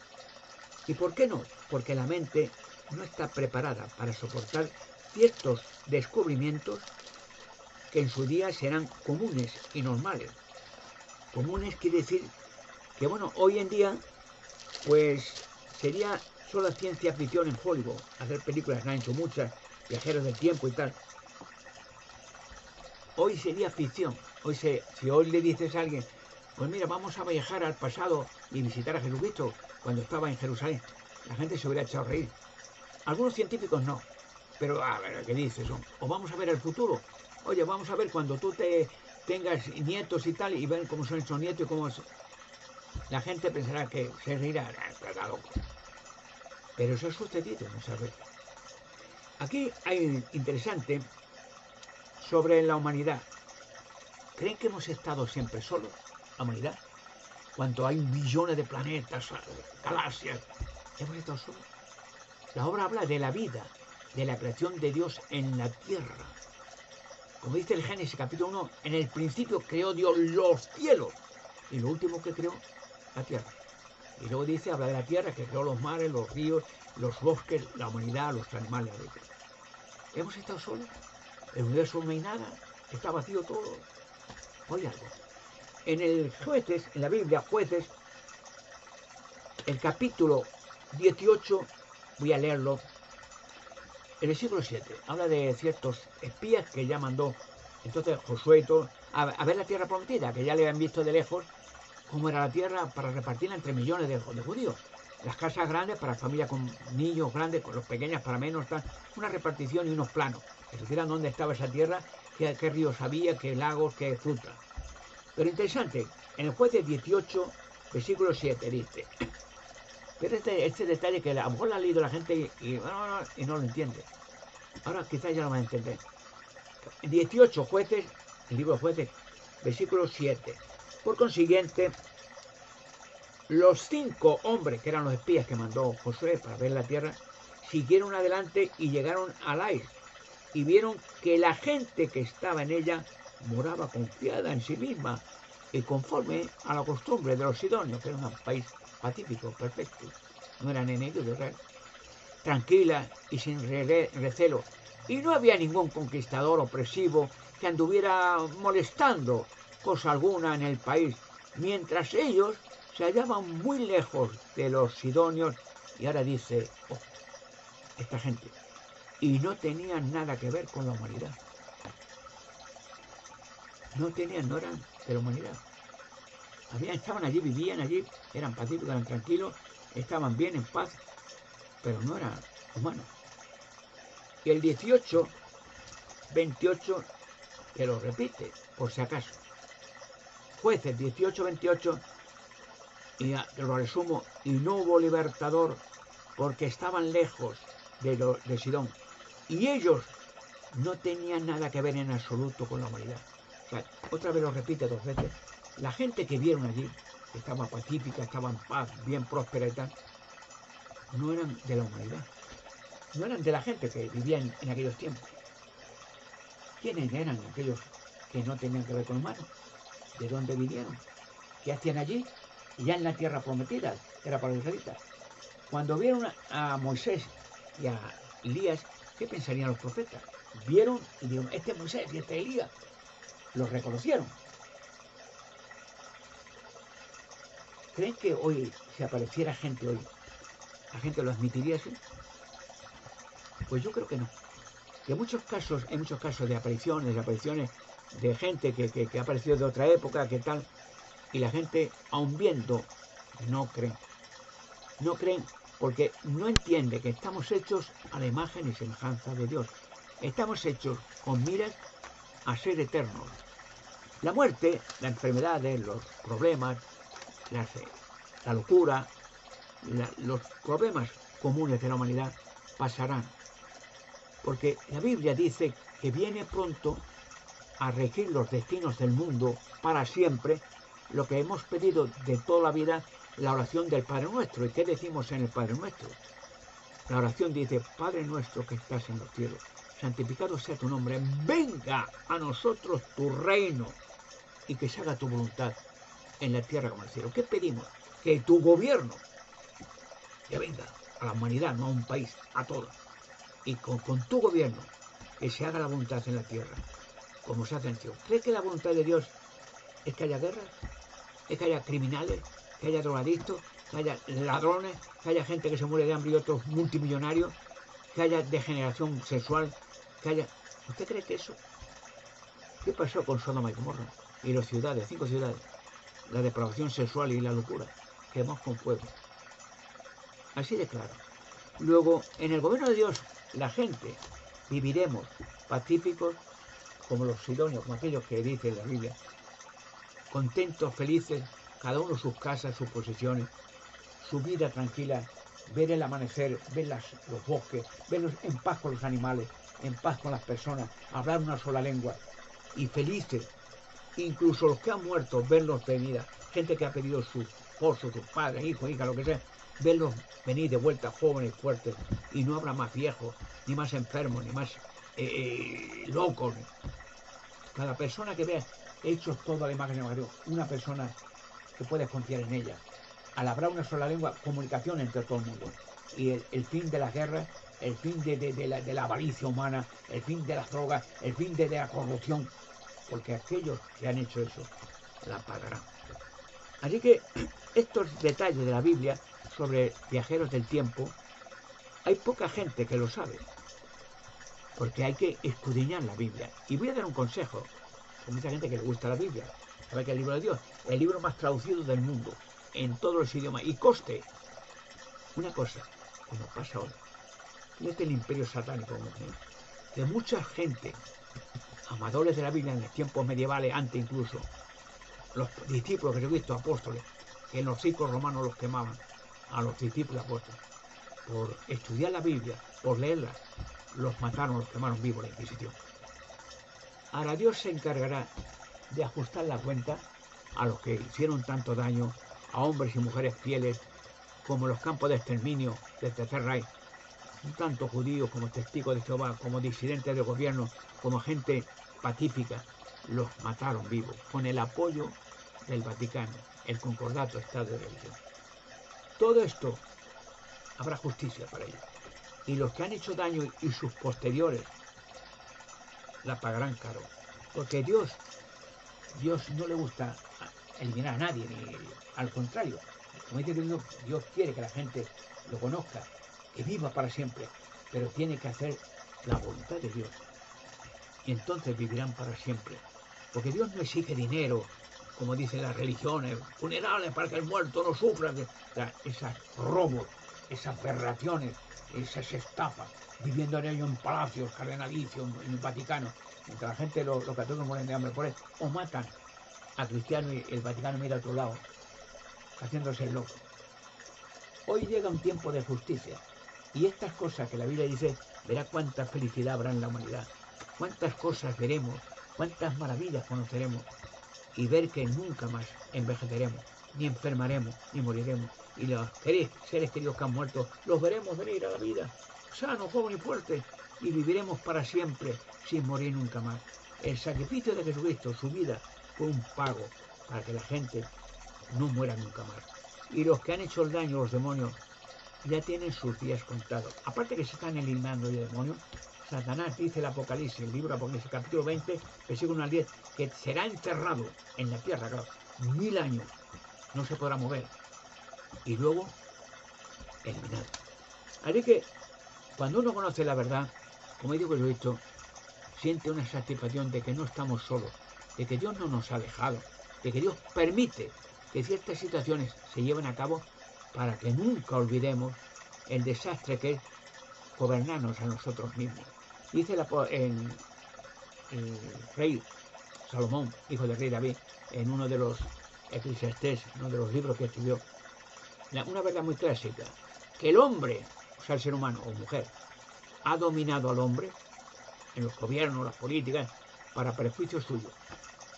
¿Y por qué no? Porque la mente no está preparada para soportar ciertos descubrimientos que en su día serán comunes y normales. Comunes quiere decir que, bueno, hoy en día, pues sería solo ciencia ficción en Hollywood, hacer películas, han hecho muchas, viajeros del tiempo y tal. Hoy sería ficción. Si hoy le dices a alguien, pues mira, vamos a viajar al pasado y visitar a Jesucristo cuando estaba en Jerusalén, la gente se hubiera echado a reír. Algunos científicos no, pero a ver, ¿qué dices? O vamos a ver el futuro. Oye, vamos a ver cuando tú tengas nietos y tal, y ver cómo son esos nietos y cómo es. La gente pensará que se reirá, está loco. Pero eso ha sucedido muchas veces. Aquí hay interesante sobre la humanidad. ¿Creen que hemos estado siempre solos, la humanidad? Cuando hay billones de planetas, galaxias, ¿hemos estado solos? La obra habla de la vida, de la creación de Dios en la tierra. Como dice el Génesis capítulo 1, en el principio creó Dios los cielos y lo último que creó, la tierra. Y luego dice, habla de la tierra, que creó los mares, los ríos, los bosques, la humanidad, los animales. ¿Hemos estado solos? ¿En el universo no hay nada? ¿Está vacío todo? Oye algo. En el Jueces, en la Biblia, Jueces, el capítulo 18, voy a leerlo, en el siglo 7, habla de ciertos espías que ya mandó entonces Josué y todo, a ver la tierra prometida, que ya le habían visto de lejos cómo era la tierra para repartirla entre millones de judíos. Las casas grandes para familias con niños grandes, con los pequeños para menos, una repartición y unos planos, que supieran dónde estaba esa tierra, qué ríos había, qué lagos, qué fruta. Pero interesante, en el Jueces 18, versículo 7 dice, pero este detalle que a lo mejor lo ha leído la gente y no lo entiende. Ahora quizás ya lo van a entender. 18 Jueces el libro de Jueces, versículo 7. Por consiguiente, los 5 hombres, que eran los espías que mandó Josué para ver la tierra, siguieron adelante y llegaron a Lais, y vieron que la gente que estaba en ella moraba confiada en sí misma y conforme a la costumbre de los sidonios, que era un país pacífico, perfecto, no eran enemigos de Israel, tranquila y sin recelo, y no había ningún conquistador opresivo que anduviera molestando cosa alguna en el país, mientras ellos se hallaban muy lejos de los sidonios. Y ahora dice, oh, esta gente, y no tenían nada que ver con la humanidad. No eran de la humanidad. Estaban allí, vivían allí, eran pacíficos, eran tranquilos, estaban bien, en paz, pero no eran humanos. Y el 18, 28, que lo repite, por si acaso. Jueces 18, 28, y lo resumo, y no hubo libertador porque estaban lejos de Sidón. Y ellos no tenían nada que ver en absoluto con la humanidad. O sea, otra vez lo repite 2 veces. La gente que vieron allí, que estaba pacífica, estaba en paz, bien próspera y tal, no eran de la humanidad. No eran de la gente que vivía en aquellos tiempos. ¿Quiénes eran aquellos que no tenían que ver con humanos? ¿De dónde vinieron? ¿Qué hacían allí? Y ya en la tierra prometida, era para los israelitas. Cuando vieron a Moisés y a Elías, ¿qué pensarían los profetas? Vieron y dijeron, este es Moisés y este es Elías. Los reconocieron. ¿Creen que hoy, si apareciera gente hoy, la gente lo admitiría así? Pues yo creo que no. Que hay muchos casos de apariciones de gente que ha aparecido de otra época, que tal, y la gente, aun viendo, no creen. No creen porque no entiende que estamos hechos a la imagen y semejanza de Dios. Estamos hechos con miras a ser eternos. La muerte, las enfermedades, los problemas, la locura, los problemas comunes de la humanidad pasarán. Porque la Biblia dice que viene pronto a regir los destinos del mundo para siempre, lo que hemos pedido de toda la vida, la oración del Padre Nuestro. ¿Y qué decimos en el Padre Nuestro? La oración dice, Padre nuestro que estás en los cielos, santificado sea tu nombre, venga a nosotros tu reino y que se haga tu voluntad en la tierra como en el cielo. ¿Qué pedimos? Que tu gobierno ya venga a la humanidad, no a un país, a todos. Y con tu gobierno, que se haga la voluntad en la tierra, como se hace en el cielo. ¿Crees que la voluntad de Dios es que haya guerras? ¿Es que haya criminales? ¿Que haya drogadictos? ¿Que haya ladrones? ¿Que haya gente que se muere de hambre y otros multimillonarios? ¿Que haya degeneración sexual? ¿Que haya... ¿Usted cree que eso? ¿Qué pasó con Sodoma y Gomorra? Y las ciudades, 5 ciudades. La depravación sexual y la locura. Quemamos con fuego. Así de claro. Luego, en el gobierno de Dios, la gente viviremos pacíficos como los sidonios, como aquellos que dice la Biblia, contentos, felices, cada uno sus casas, sus posesiones, su vida tranquila, ver el amanecer, ver los bosques, verlos en paz con los animales, en paz con las personas, hablar una sola lengua y felices, incluso los que han muerto, verlos de vida, gente que ha perdido sus esposos, sus padres, hijos, hijas, lo que sea, verlos venir de vuelta jóvenes, fuertes, y no habrá más viejos, ni más enfermos, ni más locos. Cada persona que vea hechos todo a la imagen de Dios, una persona que puedes confiar en ella. Al hablar una sola lengua, comunicación entre todo el mundo. Y el fin de las guerras, el fin de la avaricia humana, el fin de las drogas, el fin de la corrupción, porque aquellos que han hecho eso la pagarán. Así que estos detalles de la Biblia sobre viajeros del tiempo, hay poca gente que lo sabe, porque hay que escudriñar la Biblia. Y voy a dar un consejo, hay mucha gente que le gusta la Biblia, sabe que el libro de Dios, el libro más traducido del mundo, en todos los idiomas, y coste una cosa, como pasa hoy, fíjate el imperio satánico, que mucha gente, amadores de la Biblia en los tiempos medievales, antes incluso, los discípulos que yo he visto, apóstoles, que en los circos romanos los quemaban, a los discípulos apóstoles, por estudiar la Biblia, por leerla, los mataron, los quemaron vivos la Inquisición. Ahora Dios se encargará de ajustar la cuenta a los que hicieron tanto daño, a hombres y mujeres fieles, como los campos de exterminio del Tercer Reich, tanto judíos como testigos de Jehová, como disidentes del gobierno, como gente pacífica, los mataron vivos, con el apoyo del Vaticano, el concordato Estado de religión. Todo esto habrá justicia para ellos. Y los que han hecho daño y sus posteriores la pagarán caro. Porque Dios no le gusta eliminar a nadie, ni al contrario. Como dice Dios quiere que la gente lo conozca, que viva para siempre, pero tiene que hacer la voluntad de Dios. Y entonces vivirán para siempre. Porque Dios no exige dinero, como dicen las religiones, funerales para que el muerto no sufra. Esos robos, esas aberraciones, esas estafas, viviendo en ello en palacios cardenalicios, en el Vaticano, mientras la gente, los católicos mueren de hambre por él, o matan a cristianos y el Vaticano mira a otro lado, haciéndose el loco. Hoy llega un tiempo de justicia, y estas cosas que la Biblia dice, verá cuánta felicidad habrá en la humanidad, cuántas cosas veremos, cuántas maravillas conoceremos, y ver que nunca más envejeceremos, ni enfermaremos, ni moriremos, y los seres queridos que han muerto, los veremos venir a la vida, sanos, jóvenes y fuertes, y viviremos para siempre, sin morir nunca más. El sacrificio de Jesucristo, su vida, fue un pago para que la gente no muera nunca más. Y los que han hecho el daño, los demonios, ya tienen sus días contados. Aparte que se están eliminando ya demonios, Satanás dice el Apocalipsis, el libro Apocalipsis, capítulo 20, versículo 1 al 10, que será encerrado en la tierra, claro, 1000 años, no se podrá mover, y luego eliminado. Así que, cuando uno conoce la verdad, como digo que lo he dicho, siente una satisfacción de que no estamos solos, de que Dios no nos ha dejado, de que Dios permite que ciertas situaciones se lleven a cabo para que nunca olvidemos el desastre que es gobernarnos a nosotros mismos. Dice el rey Salomón, hijo del rey David, en uno de los Eclesiastés, uno de los libros que escribió, una verdad muy clásica, que el hombre, o sea el ser humano o mujer, ha dominado al hombre en los gobiernos, las políticas, para perjuicio suyo.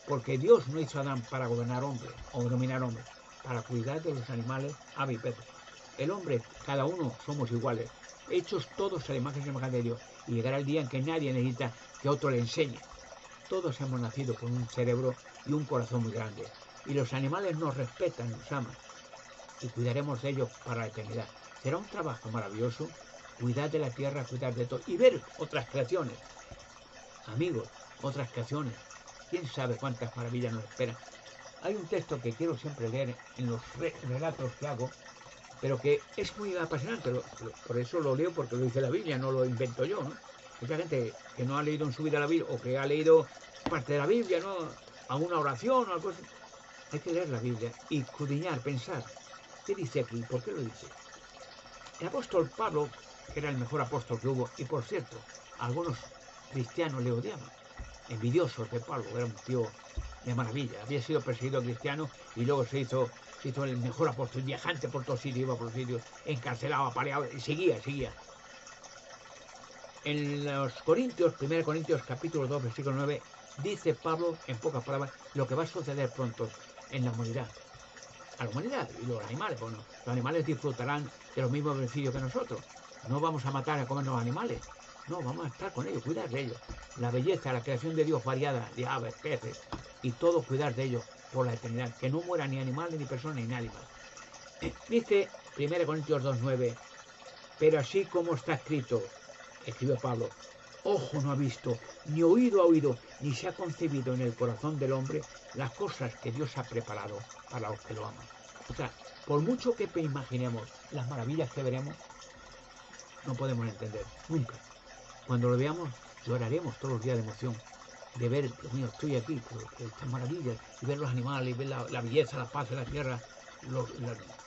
Porque Dios no hizo a Adán para gobernar hombres o dominar hombres, para cuidar de los animales, aves y peces. El hombre, cada uno somos iguales, hechos todos a la imagen y semejanza de Dios, y llegará el día en que nadie necesita que otro le enseñe. Todos hemos nacido con un cerebro y un corazón muy grande, y los animales nos respetan, nos aman, y cuidaremos de ellos para la eternidad. Será un trabajo maravilloso, cuidar de la tierra, cuidar de todo, y ver otras creaciones. Amigos, otras creaciones, quién sabe cuántas maravillas nos esperan. Hay un texto que quiero siempre leer en los relatos que hago, pero que es muy apasionante, por eso lo leo, porque lo dice la Biblia, no lo invento yo, ¿no? Mucha gente que no ha leído en su vida la Biblia, o que ha leído parte de la Biblia, ¿no? Alguna oración o algo así. Hay que leer la Biblia y escudriñar, pensar, ¿qué dice aquí? ¿Por qué lo dice? El apóstol Pablo, que era el mejor apóstol que hubo, y por cierto, algunos cristianos le odiaban, envidiosos de Pablo, era un tío de maravilla, había sido perseguido cristiano y luego se hizo el mejor apóstol, viajante por todos sitios, iba por los sitios, encarcelado, apaleado, y seguía. En los Corintios, 1 Corintios capítulo 2, versículo 9, dice Pablo, en pocas palabras, lo que va a suceder pronto en la humanidad. A la humanidad y los animales, bueno, los animales disfrutarán de los mismos beneficios que nosotros. No vamos a matar a comer los animales, no, vamos a estar con ellos, cuidar de ellos. La belleza, la creación de Dios variada, de aves, peces, y todo cuidar de ellos por la eternidad, que no muera ni animales, ni personas, ni nadie más. Dice 1 Corintios 2:9, pero así como está escrito, escribió Pablo, ojo no ha visto, ni oído ha oído, ni se ha concebido en el corazón del hombre las cosas que Dios ha preparado para los que lo aman. O sea, por mucho que imaginemos las maravillas que veremos, no podemos entender, nunca. Cuando lo veamos, lloraremos todos los días de emoción, de ver, Dios mío, estoy aquí, por estas maravillas, y ver los animales, y ver la belleza, la paz de la tierra,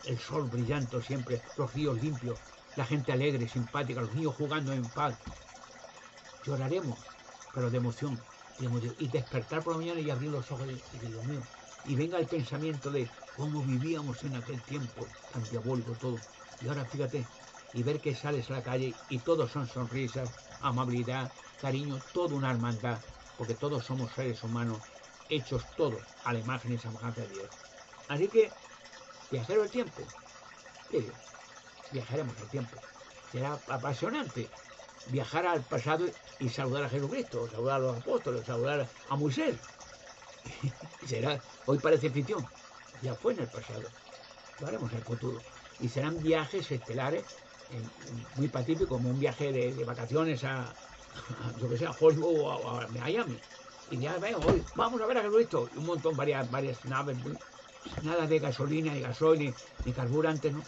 el sol brillante siempre, los ríos limpios, la gente alegre, simpática, los niños jugando en paz. Lloraremos, pero de emoción, y despertar por la mañana y abrir los ojos y Dios mío, y venga el pensamiento de cómo vivíamos en aquel tiempo, tan diabólico todo, y ahora fíjate, y ver que sales a la calle y todos son sonrisas, amabilidad, cariño, toda una hermandad, porque todos somos seres humanos, hechos todos a la imagen y semejanza de Dios. Así que, viajero del tiempo, ¿qué digo? Viajaremos al tiempo. Será apasionante viajar al pasado y saludar a Jesucristo, saludar a los apóstoles, saludar a Moisés. Será, hoy parece ficción, ya fue en el pasado, lo haremos en el futuro. Y serán viajes estelares, muy pacíficos, como un viaje de vacaciones yo que sé, a Hollywood o a Miami. Y ya veo, hoy vamos a ver a Jesucristo. Y un montón, varias naves, nada de gasolina, ni gasoil, ni carburante, ¿no?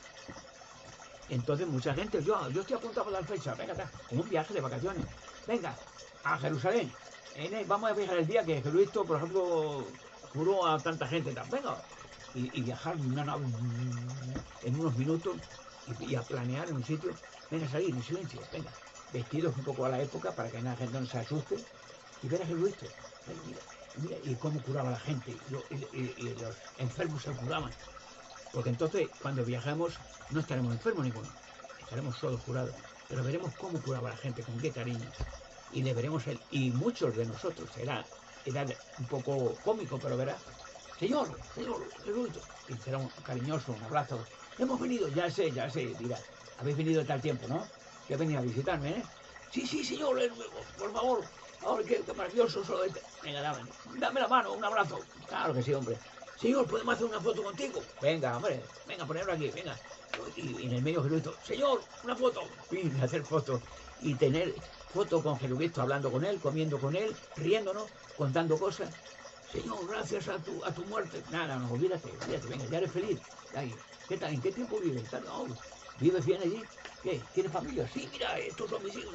Entonces mucha gente, yo estoy apuntado para la fecha, venga, como un viaje de vacaciones, venga, a Jerusalén, vamos a viajar el día que Jesucristo, por ejemplo, curó a tanta gente, venga, y viajar en una nave en unos minutos y a planear en un sitio, venga a salir en silencio, venga, vestidos un poco a la época para que la gente no se asuste y ver a Jesucristo, mira, y cómo curaba a la gente, y los enfermos se curaban. Porque entonces, cuando viajamos, no estaremos enfermos ninguno, estaremos solos curados. Pero veremos cómo curaba la gente, con qué cariño. Y le veremos y muchos de nosotros, era un poco cómico, pero verá, Señor, Jesucristo. Y será un cariñoso, un abrazo. Hemos venido, ya sé, dirá, habéis venido de tal tiempo, ¿no? Que he venido a visitarme, ¿eh? Sí, señor, por favor. Ahora qué maravilloso solo este. Venga, dame la mano, un abrazo. Claro que sí, hombre. Señor, ¿podemos hacer una foto contigo? Venga, hombre, venga, ponerlo aquí, venga. Y en el medio Jesucristo, Señor, una foto. Y hacer fotos. Y tener foto con Jesucristo, hablando con él, comiendo con él, riéndonos, contando cosas. Señor, gracias a tu muerte. Nada, no, olvídate, venga, ya eres feliz. Ay, ¿qué tal? ¿En qué tiempo vives? No, ¿vives bien allí? ¿Qué? ¿Tienes familia? Sí, mira, estos son mis hijos.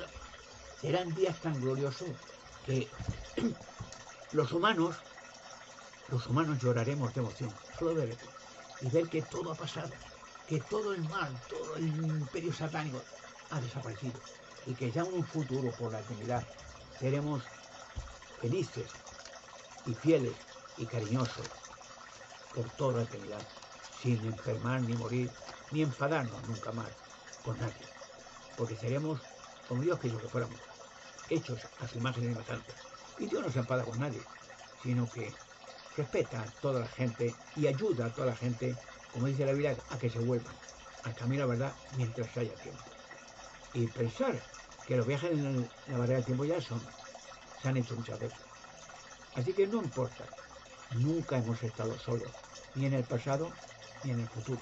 Serán días tan gloriosos que los humanos lloraremos de emoción, solo ver y ver que todo ha pasado, que todo el mal, todo el imperio satánico ha desaparecido y que ya en un futuro, por la eternidad, seremos felices y fieles y cariñosos por toda la eternidad, sin enfermar ni morir, ni enfadarnos nunca más con nadie, porque seremos como Dios quiso que fuéramos, hechos a su imagen y semejanza. Y Dios no se enfada con nadie, sino que respeta a toda la gente y ayuda a toda la gente, como dice la Biblia, a que se vuelvan al camino de la verdad mientras haya tiempo. Y pensar que los viajes en la barrera del tiempo ya se han hecho muchas veces. Así que no importa, nunca hemos estado solos, ni en el pasado ni en el futuro.